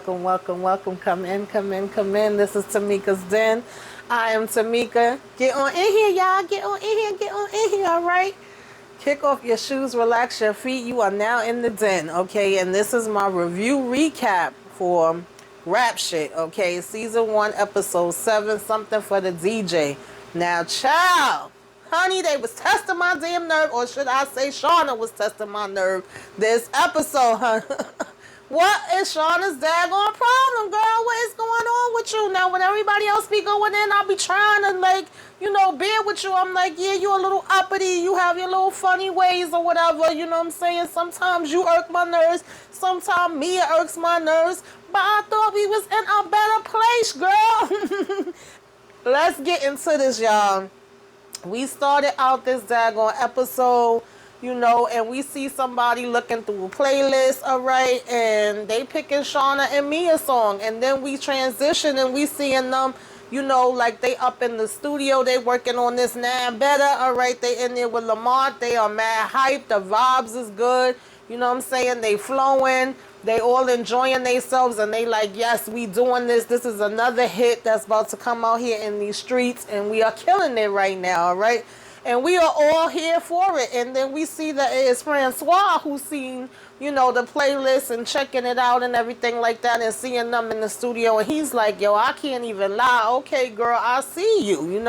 welcome, welcome, welcome. Come in, come in, come in. This is Tamika's Den. I am Tamika. Get on in here, y'all. Get on in here, get on in here, all right? Kick off your shoes, relax your feet. You are now in the den, okay? And this is my review recap for Rapshit, okay? Season 1, episode 7, something for the DJ. Now, child, honey, they was testing my damn nerve, or should I say Shawna was testing my nerve this episode, huh? What is Shawna's daggone problem, girl? What is going on with you? Now, when everybody else be going in, I'll be trying to, like, bear with you. I'm like, yeah, you a little uppity. You have your little funny ways or whatever. You know what I'm saying? Sometimes you irk my nerves. Sometimes Mia irks my nerves. But I thought we was in a better place, girl. Let's get into this, y'all. We started out this daggone episode, and we see somebody looking through a playlist, all right, and they picking Shawna and Mia song, and then we transition and we seeing them, like they up in the studio, they working on this now better, all right, they in there with Lamont, they are mad hype, the vibes is good, you know what I'm saying, they flowing, they all enjoying themselves, and they like, yes, we doing this is another hit that's about to come out here in these streets, and we are killing it right now, all right. And we are all here for it. And then we see that it is Francois who's seen, the playlist and checking it out and everything like that and seeing them in the studio. And he's like, yo, I can't even lie. Okay, girl, I see you,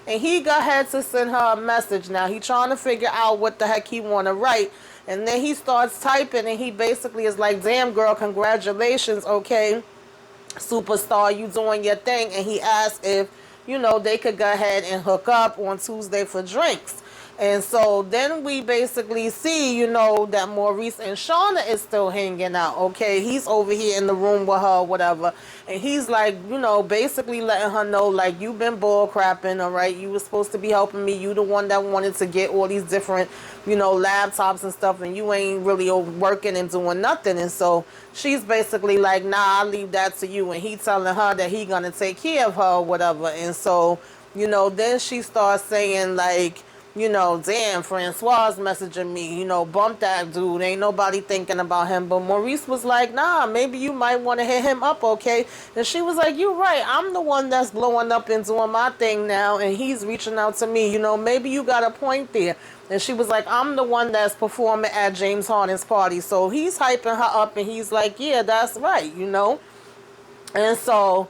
And he got ahead to send her a message. Now, he trying to figure out what the heck he want to write. And then he starts typing and he basically is like, damn, girl, congratulations, okay, superstar, you doing your thing. And he asked if they could go ahead and hook up on Tuesday for drinks. And so then we basically see, that Maurice and Shawna is still hanging out, okay? He's over here in the room with her, whatever. And he's like, basically letting her know, like, you've been bull crapping, all right? You were supposed to be helping me. You the one that wanted to get all these different, laptops and stuff, and you ain't really working and doing nothing. And so she's basically like, nah, I'll leave that to you. And he telling her that he gonna take care of her or whatever. And so, then she starts saying, like, damn, Francois messaging me, bump that dude. Ain't nobody thinking about him. But Maurice was like, nah, maybe you might want to hit him up, okay? And she was like, you're right. I'm the one that's blowing up and doing my thing now, and he's reaching out to me. Maybe you got a point there. And she was like, I'm the one that's performing at James Harden's party. So he's hyping her up, and he's like, yeah, that's right, And so,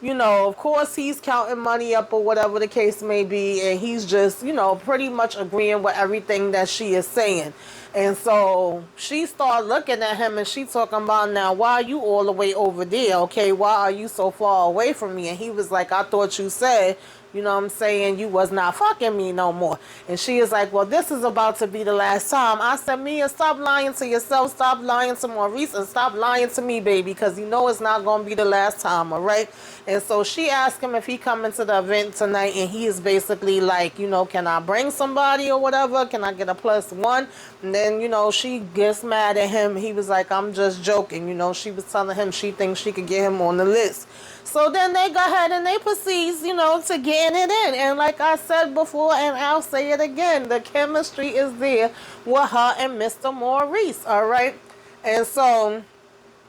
of course he's counting money up or whatever the case may be, and he's just, pretty much agreeing with everything that she is saying. And so she started looking at him and she talking about, now, why are you all the way over there, okay? Why are you so far away from me? And he was like, I thought you said, you know what I'm saying, you was not fucking me no more. And she is like, well, this is about to be the last time. I said, Mia, stop lying to yourself, stop lying to Maurice, and stop lying to me, baby, because it's not going to be the last time, all right? And so she asked him if he coming to the event tonight, and he is basically like, can I bring somebody or whatever? Can I get a +1? And then, she gets mad at him. He was like, I'm just joking. She was telling him she thinks she could get him on the list. So then they go ahead and they proceed, to getting it in. And like I said before, and I'll say it again, the chemistry is there with her and Mr. Maurice, all right? And so,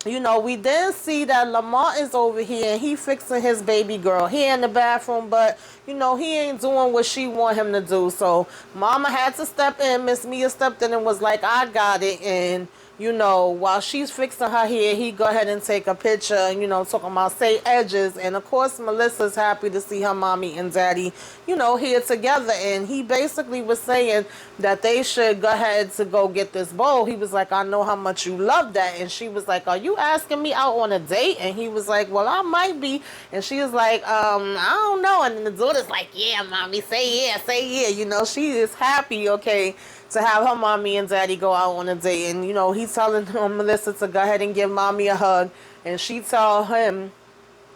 we then see that Lamont is over here and he fixing his baby girl. He in the bathroom, but, he ain't doing what she want him to do. So Mama had to step in. Miss Mia stepped in and was like, I got it. And, while she's fixing her hair, he go ahead and take a picture and, talking about say edges. And, of course, Melissa's happy to see her mommy and daddy, here together. And he basically was saying that they should go ahead to go get this bowl. He was like, I know how much you love that. And she was like, are you asking me out on a date? And he was like, well, I might be. And she was like, I don't know. And then the daughter's like, yeah, mommy, say yeah, say yeah. She is happy, okay, to have her mommy and daddy go out on a date. And, he's telling Melissa to go ahead and give mommy a hug. And she tell him,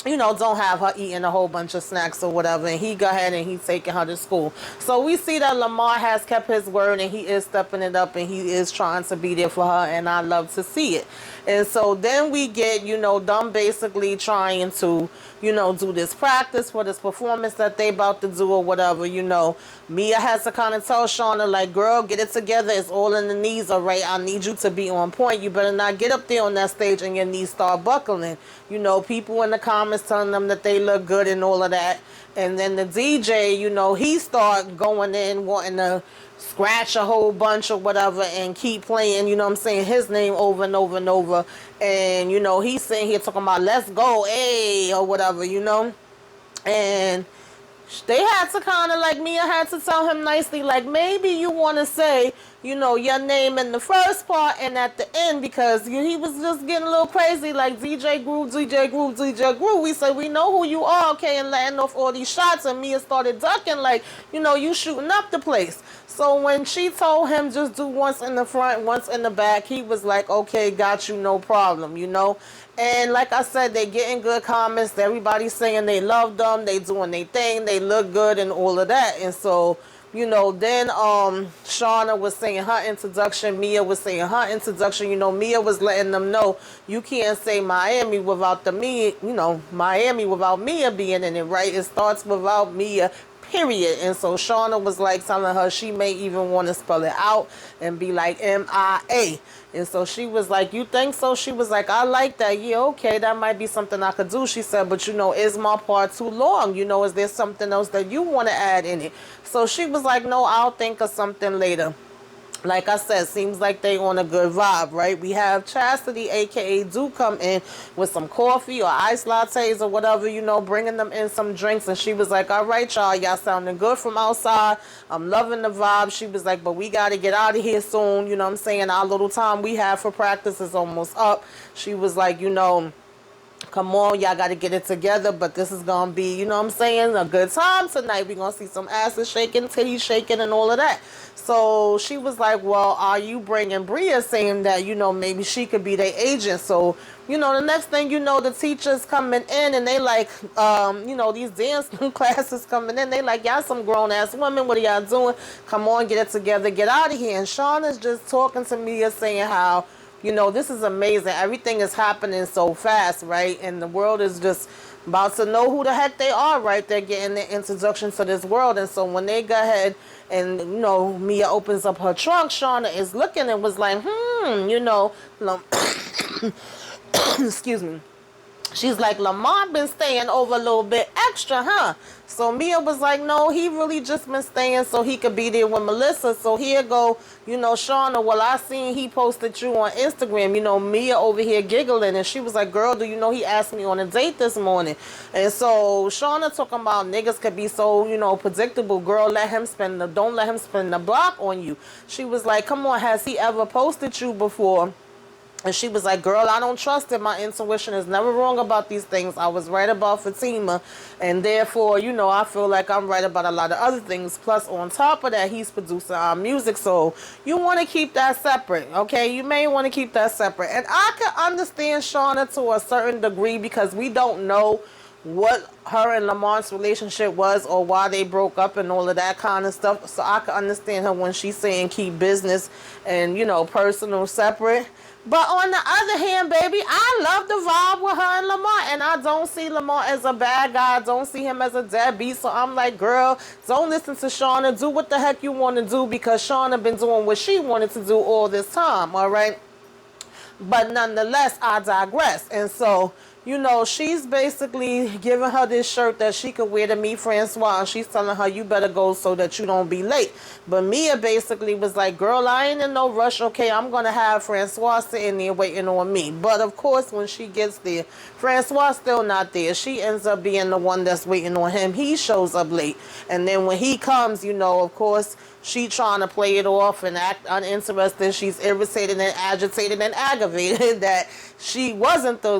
don't have her eating a whole bunch of snacks or whatever. And he go ahead and he's taking her to school. So we see that Lamar has kept his word and he is stepping it up and he is trying to be there for her. And I love to see it. And so then we get, them basically trying to, do this practice for this performance that they about to do or whatever, Mia has to kind of tell Shawna, like, girl, get it together. It's all in the knees, all right? I need you to be on point. You better not get up there on that stage and your knees start buckling. People in the comments telling them that they look good and all of that. And then the DJ, he start going in wanting to scratch a whole bunch or whatever and keep playing, his name over and over and over. And, he's sitting here talking about, let's go, hey, or whatever, And they had to kind of, like, Mia had to tell him nicely, like, maybe you want to say, your name in the first part and at the end, because he was just getting a little crazy, like, DJ Groove, DJ Groove, DJ Groove. We said, we know who you are, okay, and letting off all these shots, and Mia started ducking, like, you shooting up the place. So when she told him just do once in the front, once in the back, he was like, okay, got you, no problem, And like I said, they getting good comments. Everybody's saying they love them. They doing their thing. They look good and all of that. And so, then Shawna was saying her introduction. Mia was saying her introduction. Mia was letting them know you can't say Miami without the me, Miami without Mia being in it, right? It starts without Mia, period. And so Shawna was like telling her she may even want to spell it out and be like M-I-A. And so she was like, you think so? She was like, I like that. Yeah, okay, that might be something I could do. She said, but is my part too long? Is there something else that you want to add in it? So she was like, no, I'll think of something later. Like I said, seems like they on a good vibe, right? We have Chastity, a.k.a. Do, come in with some coffee or iced lattes or whatever, bringing them in some drinks. And she was like, all right, y'all sounding good from outside. I'm loving the vibe. She was like, but we got to get out of here soon. Our little time we have for practice is almost up. She was like, come on, y'all got to get it together, but this is going to be, a good time tonight. We're going to see some asses shaking, titties shaking, and all of that. So she was like, well, are you bringing Bria, saying that, maybe she could be their agent? So, the next thing the teachers coming in and they like, these dance classes coming in. They like, y'all some grown-ass women. What are y'all doing? Come on, get it together. Get out of here. And Shawna's just talking to me and saying how, this is amazing. Everything is happening so fast, right? And the world is just about to know who the heck they are, right? They're getting their introduction to this world. And so when they go ahead and, Mia opens up her trunk, Shawna is looking and was like, excuse me. She's like, Lamont been staying over a little bit extra, huh? So Mia was like, no, he really just been staying so he could be there with Melissa. So here go, Shawna, well, I seen he posted you on Instagram. Mia over here giggling. And she was like, girl, do you know he asked me on a date this morning? And so Shawna talking about niggas could be so, predictable. Girl, don't let him spend the block on you. She was like, come on, has he ever posted you before? And she was like, girl, I don't trust it. My intuition is never wrong about these things. I was right about Fatima. And therefore, I feel like I'm right about a lot of other things. Plus, on top of that, he's producing our music. So you want to keep that separate, okay? You may want to keep that separate. And I can understand Shawna to a certain degree because we don't know what her and Lamont's relationship was or why they broke up and all of that kind of stuff. So I can understand her when she's saying keep business and, personal separate. But on the other hand, baby, I love the vibe with her and Lamont. And I don't see Lamont as a bad guy. I don't see him as a deadbeat. So I'm like, girl, don't listen to Shawna. Do what the heck you want to do because Shawna been doing what she wanted to do all this time, all right? But nonetheless, I digress. And so, she's basically giving her this shirt that she could wear to meet Francois. And she's telling her, you better go so that you don't be late. But Mia basically was like, girl, I ain't in no rush. Okay, I'm going to have Francois sitting there waiting on me. But, of course, when she gets there, Francois still not there. She ends up being the one that's waiting on him. He shows up late. And then when he comes, of course, she trying to play it off and act uninterested. She's irritated and agitated and aggravated that she wasn't the,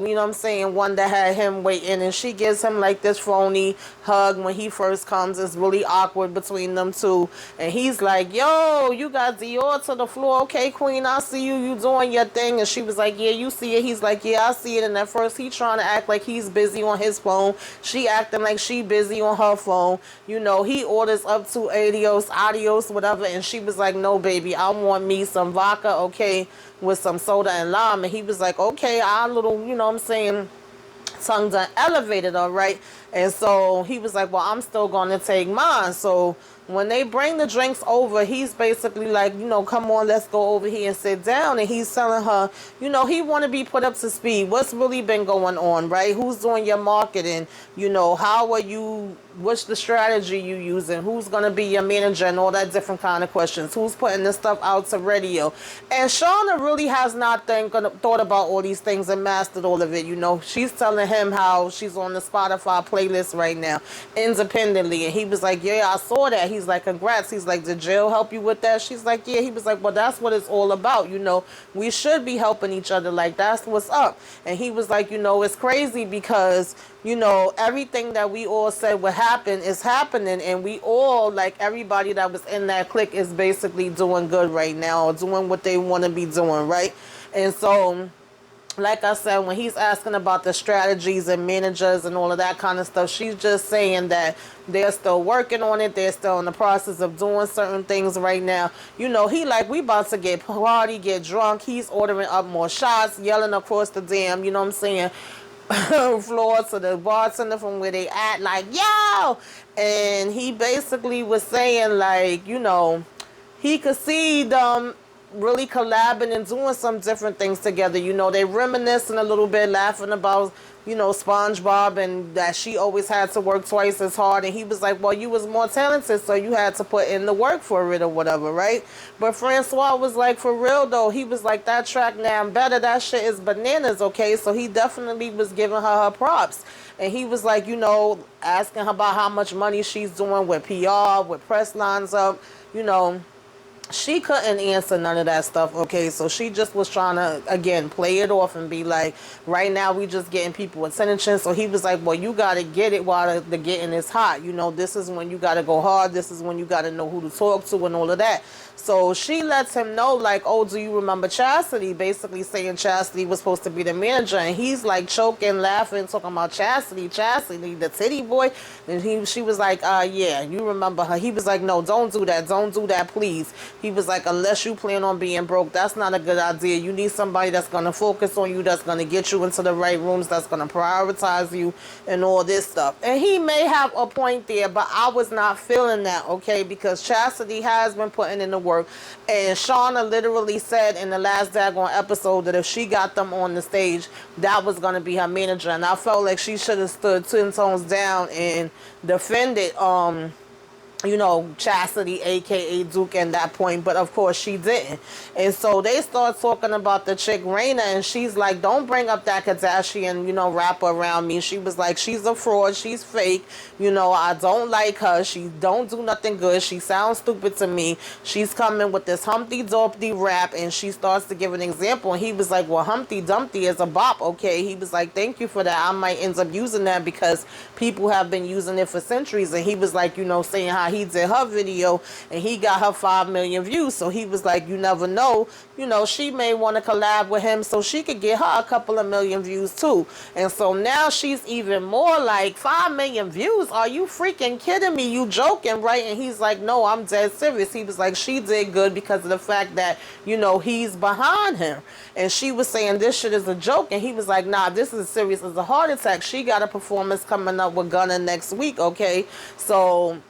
one that had him waiting. And she gives him like this phony hug when he first comes. It's really awkward between them two. And he's like, yo, you got Dior to the floor. Okay, queen, I see you. You doing your thing. And she was like, yeah, you see it. He's like, yeah, I see it. And at first he trying to act like he's busy on his phone. She acting like she busy on her phone. He orders up to adios, whatever. And she was like, no, baby, I want me some vodka, okay? with some soda and lime. And he was like, okay, our little, you know what I'm saying, tongue done elevated, all right. And so he was like, well, I'm still going to take mine. So when they bring the drinks over, he's basically like, you know, come on, let's go over here and sit down. And he's telling her, you know, he want to be put up to speed. What's really been going on, right? Who's doing your marketing? You know, how are you, what's the strategy you using? Who's going to be your manager and all that different kind of questions? Who's putting this stuff out to radio? And Shawna really has not thought about all these things and mastered all of it. You know, she's telling him how she's on the Spotify playlist right now independently. And he was like, yeah, I saw that. He's like, congrats. He's like, did Jill help you with that? She's like, yeah. He was like, well, that's what it's all about. You know, we should be helping each other. Like, that's what's up. And he was like, you know, it's crazy because, you know, everything that we all said would happen is happening. And we all, like, everybody that was in that clique is basically doing good right now, or doing what they want to be doing, right? And so, like I said, when he's asking about the strategies and managers and all of that kind of stuff, she's just saying that they're still working on it. They're still in the process of doing certain things right now. You know, he like, we about to get party, get drunk. He's ordering up more shots, yelling across the damn, you know what I'm saying, floor to the bartender from where they at, like, yo! And he basically was saying, like, you know, he could see them really collabing and doing some different things together. You know, they reminiscing a little bit, laughing about, you know, SpongeBob and that she always had to work twice as hard. And he was like, well, you was more talented, so you had to put in the work for it or whatever, right? But Francois was like, for real though, he was like, that track now I'm better, that shit is bananas, okay? So he definitely was giving her props. And he was like, you know, asking her about how much money she's doing with PR, with press lines up, you know. She couldn't answer none of that stuff, okay? So she just was trying to, again, play it off and be like, right now we just getting people attention. So he was like, well, you got to get it while the getting is hot. You know, this is when you got to go hard. This is when you got to know who to talk to and all of that. So she lets him know, like, oh, do you remember Chastity? Basically saying Chastity was supposed to be the manager. And he's like choking, laughing, talking about Chastity, the titty boy. And she was like, yeah, you remember her. He was like, no, don't do that. Don't do that, please. He was like, unless you plan on being broke, that's not a good idea. You need somebody that's going to focus on you, that's going to get you into the right rooms, that's going to prioritize you and all this stuff. And he may have a point there, but I was not feeling that, okay? Because Chastity has been putting in the work. And Shawna literally said in the last daggone episode that if she got them on the stage, that was going to be her manager. And I felt like she should have stood 10 tones down and defended, you know, Chastity, aka Duke, at that point, but of course she didn't. And so they start talking about the chick Raina, and she's like, don't bring up that Kardashian, you know, rapper around me. She was like, she's a fraud, she's fake, you know, I don't like her, she don't do nothing good, she sounds stupid to me. She's coming with this Humpty Dumpty rap, and she starts to give an example, and he was like, well, Humpty Dumpty is a bop, okay? He was like, thank you for that. I might end up using that because people have been using it for centuries. And he was like, you know, saying how he did her video and he got her 5 million views. So he was like, you never know, you know, she may want to collab with him so she could get her a couple of million views too. And so now she's even more like, 5 million views? Are you freaking kidding me? You joking, right? And he's like, no, I'm dead serious. He was like, she did good because of the fact that, you know, he's behind her. And she was saying this shit is a joke. And he was like, nah, this is as serious as a heart attack. She got a performance coming up with Gunna next week, okay? So,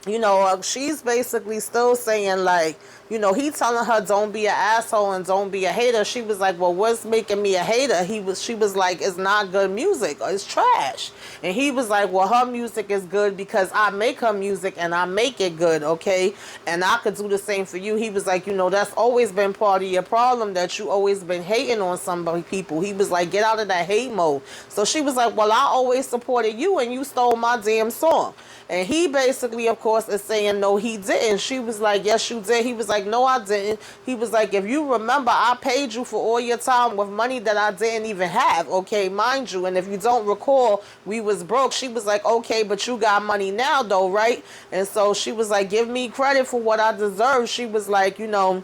you know, she's basically still saying, like, you know, he telling her don't be an asshole and don't be a hater. She was like, well, what's making me a hater? She was like, it's not good music, or it's trash. And he was like, well, her music is good because I make her music and I make it good, okay? And I could do the same for you. He was like, you know, that's always been part of your problem, that you always been hating on some people. He was like, get out of that hate mode. So she was like, well, I always supported you and you stole my damn song. And he basically, of course, is saying, no, he didn't. She was like, yes, you did. He was like, no, I didn't. He was like, if you remember, I paid you for all your time with money that I didn't even have, okay, mind you. And if you don't recall, we was broke. She was like, okay, but you got money now, though, right? And so she was like, give me credit for what I deserve. She was like, you know,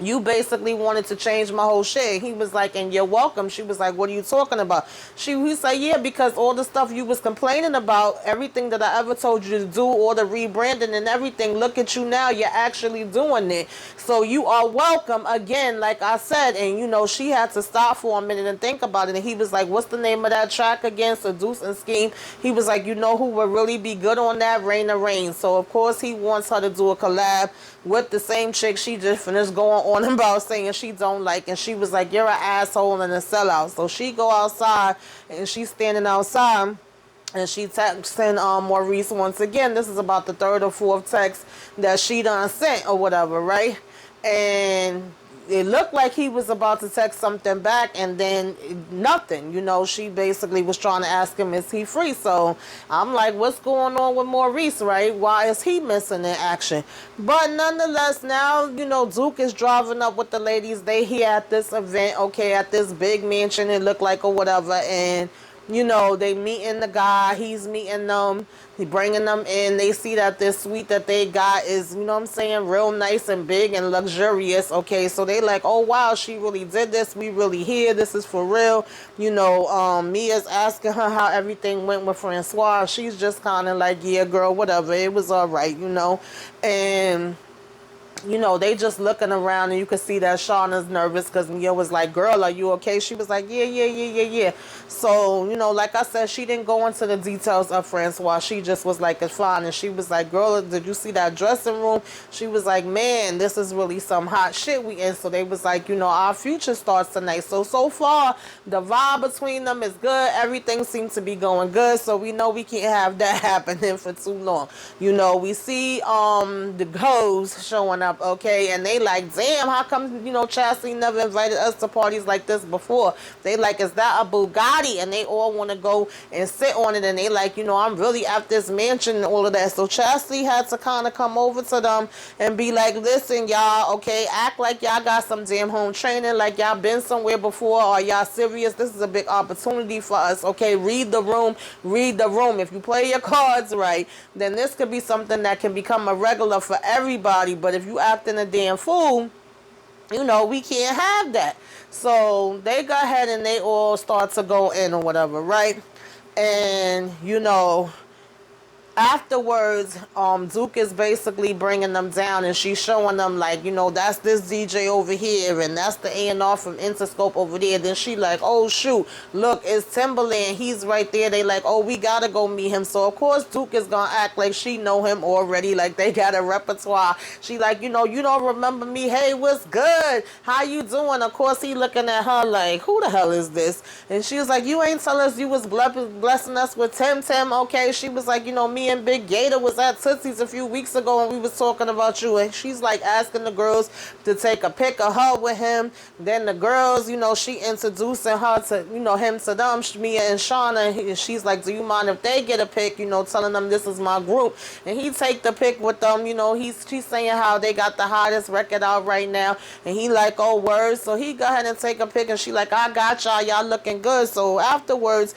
You basically wanted to change my whole shit. He was like, and you're welcome. She was like, what are you talking about? He said, yeah, because all the stuff you was complaining about, everything that I ever told you to do, all the rebranding and everything, look at you now, you're actually doing it. So you are welcome again, like I said. And she had to stop for a minute and think about it. And he was like, what's the name of that track again? Seduce and Scheme. He was like, you know who would really be good on that? Raina Rain. So of course he wants her to do a collab with the same chick she just finished going on about saying she don't like, and she was like, you're an asshole and a sellout. So she go outside and she's standing outside and she texting Maurice once again. This is about the third or fourth text that she done sent or whatever, right? And it looked like he was about to text something back, and then nothing. She basically was trying to ask him, is he free? So I'm like, what's going on with Maurice, right? Why is he missing in action? But nonetheless, now, Duke is driving up with the ladies. They here at this event, okay, at this big mansion, it looked like, or whatever, and they meeting the guy, he's meeting them, he bringing them in. They see that this suite that they got is, what I'm saying, real nice and big and luxurious, okay? So they like, oh, wow, she really did this. We really here. This is for real. Mia's asking her how everything went with Francois. She's just kind of like, yeah, girl, whatever. It was all right, and they just looking around, and you could see that Shawna's nervous because Mia was like, girl, are you okay? She was like, yeah. So, like I said, she didn't go into the details of Francois. She just was like, it's fine. And she was like, girl, did you see that dressing room? She was like, man, this is really some hot shit we in. So they was like, our future starts tonight. So far, the vibe between them is good. Everything seems to be going good. So we know we can't have that happening for too long. We see the hoes showing up, okay, and they like, damn, how come Chastity never invited us to parties like this before? They like, is that a Bugatti? And they all want to go and sit on it, and they like, I'm really at this mansion and all of that. So Chastity had to kind of come over to them and be like, listen, y'all, okay, act like y'all got some damn home training, like y'all been somewhere before. Are y'all serious? This is a big opportunity for us, okay? Read the room. If you play your cards right, then this could be something that can become a regular for everybody. But if you acting a damn fool, we can't have that. So they go ahead and they all start to go in or whatever, right? And afterwards, Duke is basically bringing them down, and she's showing them like, that's this DJ over here, and that's the A&R from Interscope over there. Then she like, oh shoot, look, it's Timberland, he's right there. They like, oh, we gotta go meet him. So of course Duke is gonna act like she know him already, like they got a repertoire. She like, you don't remember me? Hey, what's good? How you doing? Of course he looking at her like, who the hell is this? And she was like, you ain't tell us you was blessing us with Tim, okay? She was like, me and Big Gator was at Tootsie's a few weeks ago and we was talking about you. And she's like asking the girls to take a pic of her with him. Then the girls, she introducing her to, him to them, Mia and Shawna. And she's like, do you mind if they get a pic, telling them this is my group. And he take the pic with them, she's saying how they got the hottest record out right now. And he like, oh, words. So he go ahead and take a pic, and she like, I got y'all looking good. So afterwards,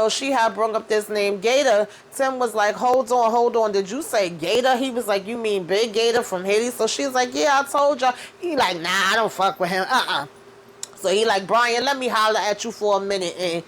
she had brought up this name Gator. Tim was like, hold on, did you say Gator? He was like, you mean Big Gator from Haiti? So she's like, yeah, I told y'all. He like, nah, I don't fuck with him. So he like, Brian, let me holler at you for a minute. And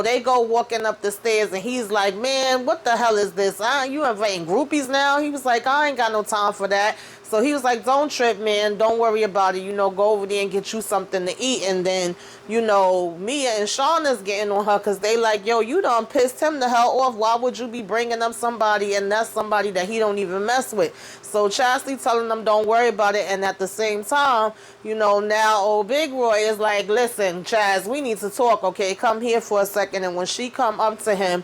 they go walking up the stairs, and he's like, man, what the hell is this? You inviting groupies now? He was like, I ain't got no time for that. So he was like, don't trip, man. Don't worry about it. Go over there and get you something to eat. And then, Mia and Shawna's getting on her because they like, yo, you done pissed him the hell off. Why would you be bringing up somebody, and that's somebody that he don't even mess with? So Chastity telling them don't worry about it. And at the same time, now old Big Roy is like, listen, Chaz, we need to talk, okay? Come here for a second. And when she come up to him,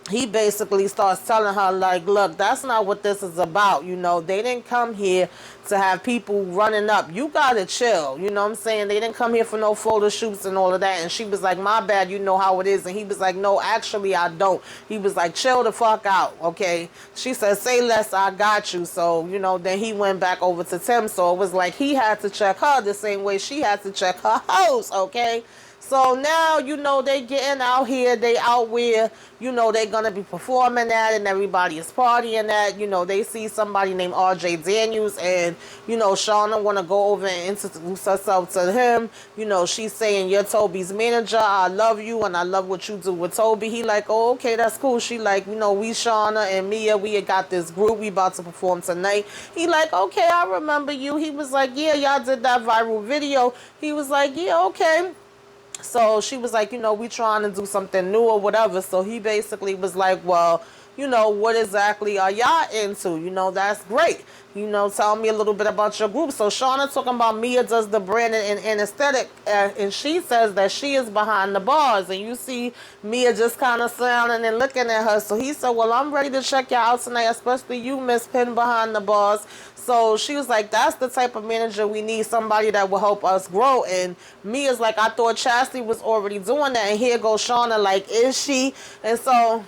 he basically starts telling her like, look, that's not what this is about. They didn't come here to have people running up. You gotta chill. You know what I'm saying? They didn't come here for no photo shoots and all of that. And she was like, my bad, you know how it is. And he was like, no, actually I don't. He was like, chill the fuck out, okay? She said, say less, I got you. So, then he went back over to Tim. So it was like he had to check her the same way she had to check her hoes, okay? So now, you know, they getting out here, they out where, you know, they gonna be performing at and everybody is partying at. You know, they see somebody named RJ Daniels and, you know, Shawna wanna go over and introduce herself to him. You know, she's saying, you're Toby's manager, I love you and I love what you do with Toby. He like, oh, okay, that's cool. She like, you know, we Shawna and Mia, we got this group, we about to perform tonight. He like, okay, I remember you. He was like, yeah, y'all did that viral video. He was like, yeah, okay. So she was like, you know, we trying to do something new or whatever. So he basically was like, well, you know, what exactly are y'all into? You know, that's great. You know, tell me a little bit about your group. So Shawna talking about Mia does the branding and aesthetic. And she says that she is behind the bars. And you see Mia just kind of sounding and looking at her. So he said, well, I'm ready to check you out tonight, especially you, Miss Pin, behind the bars. So she was like, that's the type of manager we need, somebody that will help us grow. And Mia's like, I thought Chastity was already doing that. And here goes Shawna like, is she? And so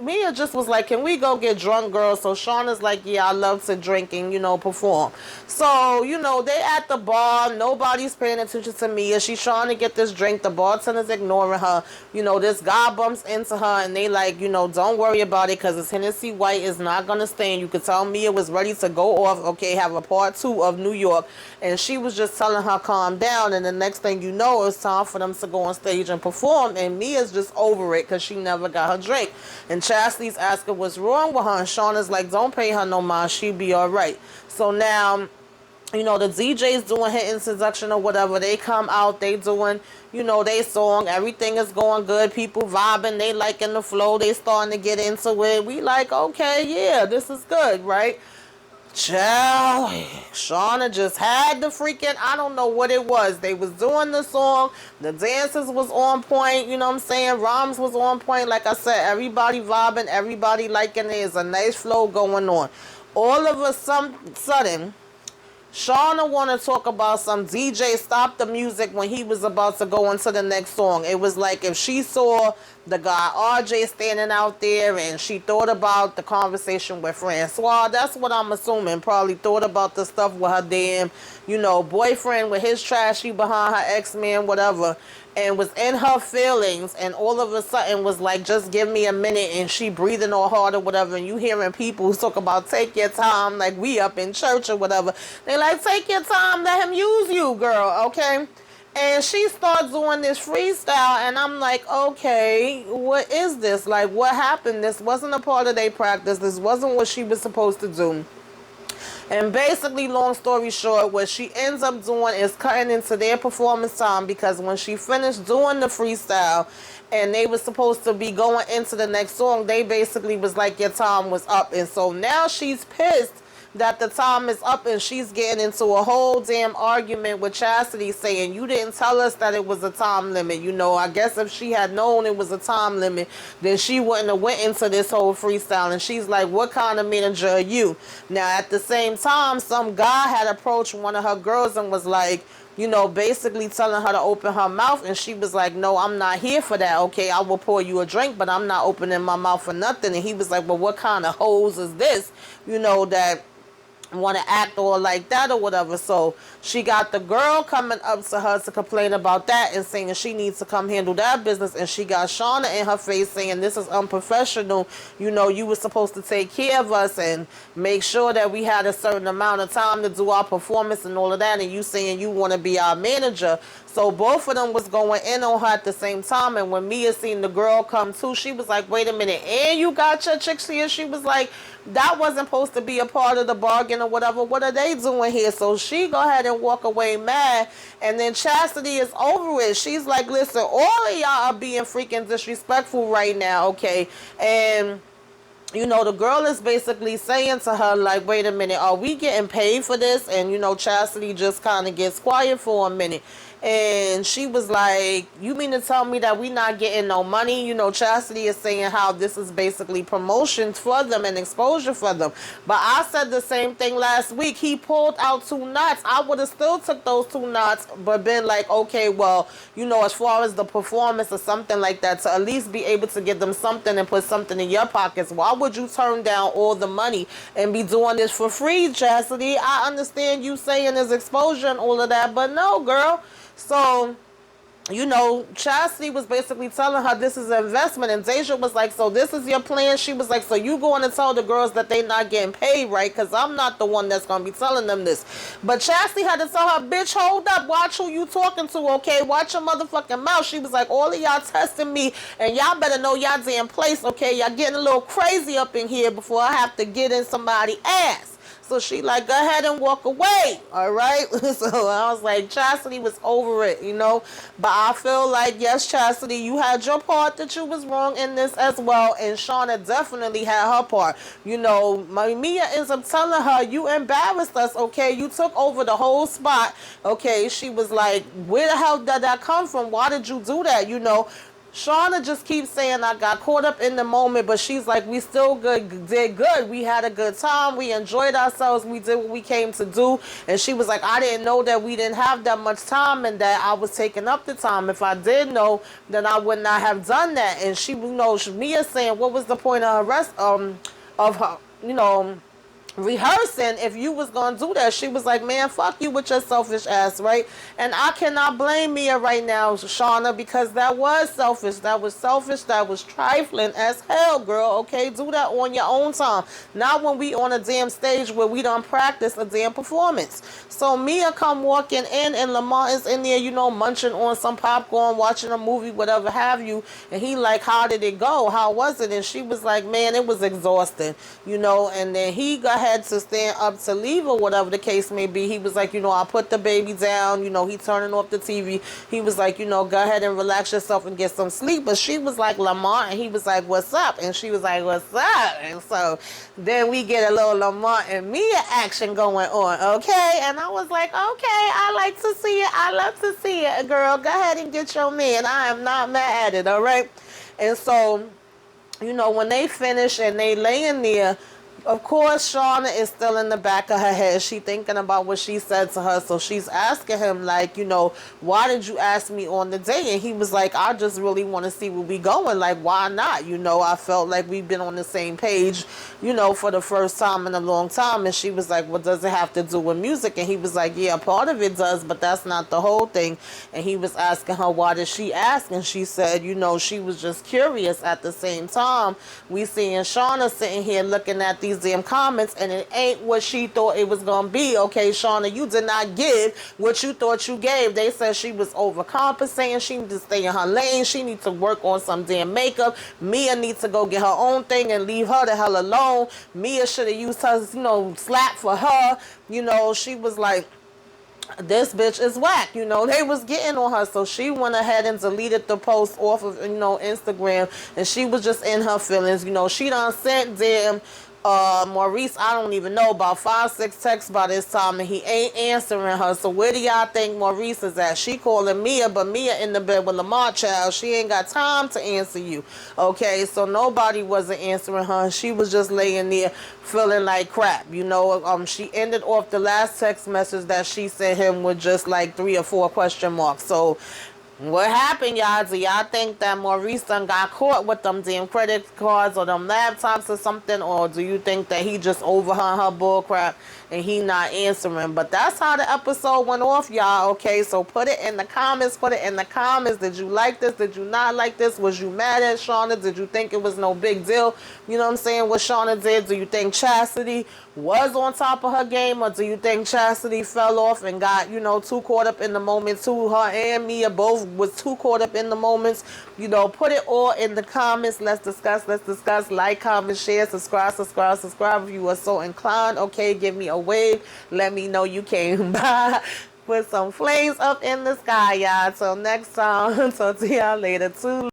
Mia just was like, can we go get drunk, girl? So Shawna's like, yeah, I love to drink and, you know, perform. So, you know, they at the bar. Nobody's paying attention to Mia. She's trying to get this drink. The bartender's ignoring her. You know, this guy bumps into her and they like, you know, don't worry about it because it's Hennessy White. It's not going to stand. You could tell Mia was ready to go off. Okay, have a part 2 of New York. And she was just telling her calm down. And the next thing you know, it's time for them to go on stage and perform. And Mia's just over it because she never got her drink. And Chastity's asking what's wrong with her. And Shawna's like, don't pay her no mind. She'll be all right. So now, you know, the DJ's doing her introduction or whatever. They come out. They doing, you know, they song. Everything is going good. People vibing. They liking the flow. They starting to get into it. We like, okay, yeah, this is good, right? Child, Shawna just had the freaking, I don't know what it was. They was doing the song. The dances was on point. You know what I'm saying? Rhymes was on point. Like I said, everybody vibing. Everybody liking it. There's a nice flow going on. All of a sudden, Shawna want to talk about some DJ stopped the music when he was about to go into the next song. It was like if she saw the guy RJ standing out there and she thought about the conversation with Francois. That's what I'm assuming. Probably thought about the stuff with her damn, you know, boyfriend with his trashy behind her ex-man, whatever. And was in her feelings and all of a sudden was like, just give me a minute, and she breathing all hard or whatever. And you hearing people talk about take your time, like we up in church or whatever. They like, take your time, let him use you, girl, okay? And she starts doing this freestyle and I'm like, okay, what is this? Like, what happened? This wasn't a part of their practice. This wasn't what she was supposed to do. And basically, long story short, what she ends up doing is cutting into their performance time, because when she finished doing the freestyle and they were supposed to be going into the next song, they basically was like, your time was up. And so now she's pissed that the time is up, and she's getting into a whole damn argument with Chastity saying, you didn't tell us that it was a time limit. You know, I guess if she had known it was a time limit, then she wouldn't have went into this whole freestyle. And she's like, what kind of manager are you? Now, at the same time, some guy had approached one of her girls and was like, you know, basically telling her to open her mouth. And she was like, no, I'm not here for that. Okay, I will pour you a drink, but I'm not opening my mouth for nothing. And he was like, well, what kind of hoes is this? You know, that want to act all like that or whatever. So she got the girl coming up to her to complain about that and saying she needs to come handle that business. And she got Shawna in her face saying, this is unprofessional. You know, you were supposed to take care of us and make sure that we had a certain amount of time to do our performance and all of that. And you saying you want to be our manager. So both of them was going in on her at the same time. And when Mia seen the girl come too, she was like, wait a minute, and you got your chicks here? She was like, that wasn't supposed to be a part of the bargain or whatever. What are they doing here? So she go ahead and walk away mad. And then Chastity is over it. She's like, listen, all of y'all are being freaking disrespectful right now, okay? And you know, the girl is basically saying to her, like, wait a minute, are we getting paid for this? And, you know, Chastity just kind of gets quiet for a minute. And she was like, you mean to tell me that we not getting no money? You know, Chastity is saying how this is basically promotion for them and exposure for them. But I said the same thing last week. He pulled out 2 knots. I would have still took those 2 knots, but been like, okay, well, you know, as far as the performance or something like that, to at least be able to give them something and put something in your pockets. Why would you turn down all the money and be doing this for free, Chastity? I understand you saying there's exposure and all of that, but no, girl. So you know, Chastity was basically telling her this is an investment, and Deja was like, so this is your plan? She was like, so you going to tell the girls that they not getting paid, right? Because I'm not the one that's going to be telling them this. But Chastity had to tell her, bitch, hold up, watch who you talking to, okay? Watch your motherfucking mouth. She was like, all of y'all testing me, and y'all better know y'all damn place, okay? Y'all getting a little crazy up in here before I have to get in somebody's ass. So she like, go ahead and walk away, all right? So I was like, Chastity was over it, you know? But I feel like, yes, Chastity, you had your part that you was wrong in this as well, and Shawna definitely had her part. You know, Mia ends up telling her, you embarrassed us, okay? You took over the whole spot, okay? She was like, where the hell did that come from? Why did you do that, you know? Shawna just keeps saying I got caught up in the moment, but she's like, we still did good. We had a good time. We enjoyed ourselves. We did what we came to do. And she was like, I didn't know that we didn't have that much time and that I was taking up the time. If I did know, then I would not have done that. And she, you know, Mia saying, what was the point of her, you know, rehearsing if you was gonna do that? She was like, man, fuck you with your selfish ass, right? And I cannot blame Mia right now, Shawna, because that was selfish. That was selfish. That was trifling as hell, girl. Okay, do that on your own time, not when we on a damn stage where we don't practice a damn performance. So Mia come walking in, and Lamont is in there, you know, munching on some popcorn, watching a movie, whatever have you, and he like, how did it go? How was it? And she was like, man, it was exhausting, you know. And then he got had to stand up to leave or whatever the case may be. He was like, you know, I put the baby down, you know, he turning off the TV. He was like, you know, go ahead and relax yourself and get some sleep. But she was like, Lamont, and he was like, what's up? And she was like, what's up? And so then we get a little Lamont and Mia action going on, okay? And I was like, okay, I like to see it. I love to see it, girl. Go ahead and get your man. I am not mad at it, all right? And so, you know, when they finish and they laying there, of course, Shawna is still in the back of her head. She thinking about what she said to her. So she's asking him, like, you know, why did you ask me on the day? And he was like, I just really want to see where we going. Like, why not? You know, I felt like we've been on the same page, you know, for the first time in a long time. And she was like, what does it have to do with music? And he was like, yeah, part of it does, but that's not the whole thing. And he was asking her, why did she ask? And she said, you know, she was just curious. At the same time, we seeing Shawna sitting here looking at these damn comments, and it ain't what she thought it was gonna be. Okay, Shawna, you did not give what you thought you gave. They said she was overcompensating. She needs to stay in her lane. She needs to work on some damn makeup. Mia needs to go get her own thing and leave her the hell alone. Mia should have used her, you know, slap for her. You know, she was like, this bitch is whack, you know. They was getting on her, so she went ahead and deleted the post off of, you know, Instagram, and she was just in her feelings. You know, she done sent damn Maurice, I don't even know, about 5-6 texts by this time, and he ain't answering her. So where do y'all think Maurice is at? She calling Mia, but Mia in the bed with Lamar, child. She ain't got time to answer you. Okay, so nobody wasn't answering her. She was just laying there feeling like crap, you know. She ended off the last text message that she sent him with just like 3 or 4 question marks. So what happened, y'all? Do y'all think that Maurice done got caught with them damn credit cards or them laptops or something? Or do you think that he just overhung her bull crap and he not answering? But that's how the episode went off, y'all. Okay, so put it in the comments. Put it in the comments. Did you like this? Did you not like this? Was you mad at Shawna? Did you think it was no big deal? You know what I'm saying? What Shawna did? Do you think Chastity was on top of her game, or do you think Chastity fell off and got, you know, too caught up in the moment too? Her and Mia both was too caught up in the moments. You know, put it all in the comments. Let's discuss. Let's discuss. Like, comment, share, subscribe if you are so inclined. Okay, give me a wave. Let me know you came by. Put some flames up in the sky, y'all. Till next time. Talk to y'all later. Too.